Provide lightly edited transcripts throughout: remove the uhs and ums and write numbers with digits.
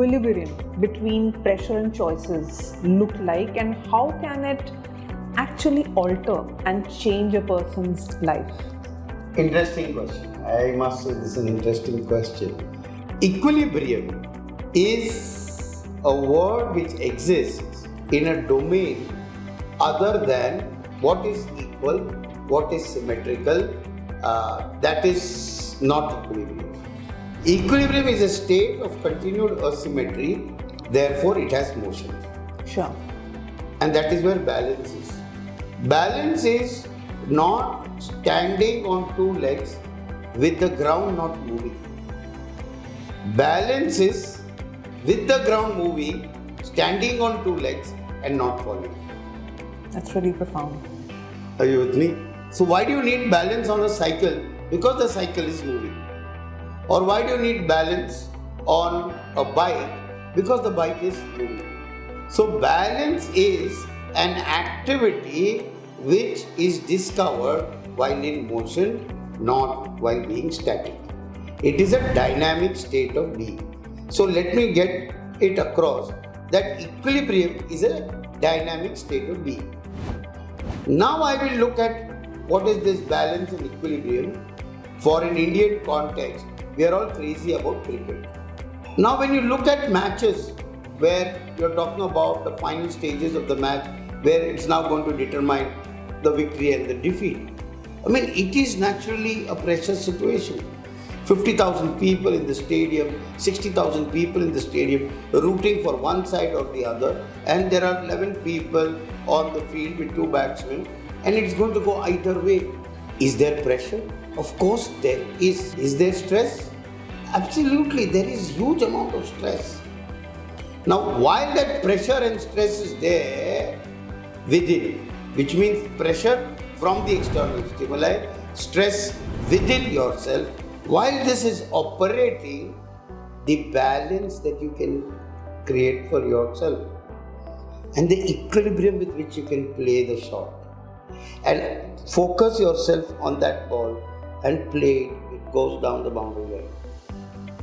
equilibrium between pressure and choices look like, and how can it actually alter and change a person's life? Interesting question. I must say this is an interesting question. Equilibrium is a word which exists in a domain other than what is equal, what is symmetrical, that is not equilibrium. Equilibrium is a state of continued asymmetry, therefore it has motion. Sure. And that is where balance is. Balance is not standing on two legs with the ground not moving. Balance is with the ground moving, standing on two legs and not falling. That's really profound. Are you with me? So why do you need balance on a cycle? Because the cycle is moving. Or why do you need balance on a bike? Because the bike is moving. So balance is an activity which is discovered while in motion, not while being static. It is a dynamic state of being. So let me get it across that equilibrium is a dynamic state of being. Now I will look at what is this balance and equilibrium. For an Indian context, we are all crazy about cricket. Now when you look at matches where you're talking about the final stages of the match, where it's now going to determine the victory and the defeat, I mean, it is naturally a pressure situation. 50,000 people in the stadium, 60,000 people in the stadium rooting for one side or the other, and there are 11 people on the field with two batsmen, and it's going to go either way. Is there pressure? Of course there is. Is there stress? Absolutely, there is huge amount of stress. Now, while that pressure and stress is there within, which means pressure from the external stimuli, stress within yourself, while this is operating, the balance that you can create for yourself and the equilibrium with which you can play the shot and focus yourself on that ball and play it goes down the boundary line.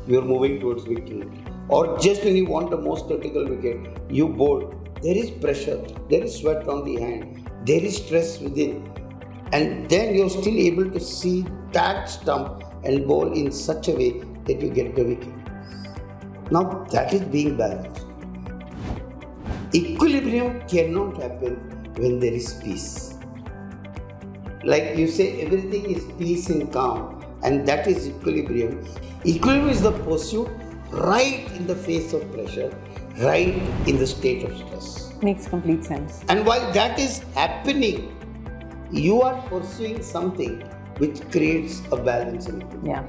You're moving towards victory. Or just when you want the most critical wicket, you bowl. There is pressure, there is sweat on the hand, there is stress within, and then you're still able to see that stump and bowl in such a way that you get the wicket. Now that is being balanced. Equilibrium cannot happen when there is peace. Like you say, everything is peace and calm, and that is equilibrium. Equilibrium is the pursuit right in the face of pressure, right in the state of stress. Makes complete sense. And while that is happening, you are pursuing something which creates a balance in it. Yeah.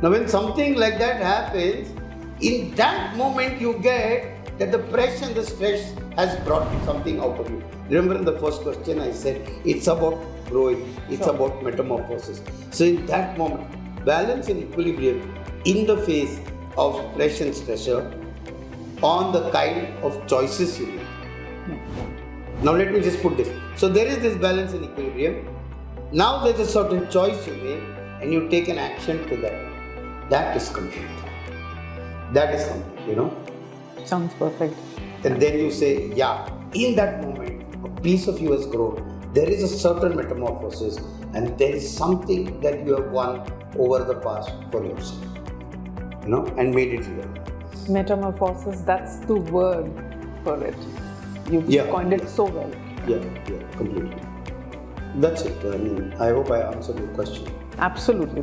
Now when something like that happens, in that moment you get that the pressure and the stress has brought something out of you. Remember in the first question I said, it's about growing, it's about metamorphosis. So in that moment, balance and equilibrium in the face of pressure and stressor on the kind of choices you make. Now let me just put this. So there is this balance and equilibrium. Now there's a certain choice you make and you take an action to that. That is complete. That is complete, you know. Sounds perfect. And then you say, yeah, in that moment, a piece of you has grown. There is a certain metamorphosis and there is something that you have won over the past for yourself, you know, and made it real. Metamorphosis, that's the word for it. You've coined it so well. Yeah, completely. That's it. I mean, I hope I answered your question. Absolutely.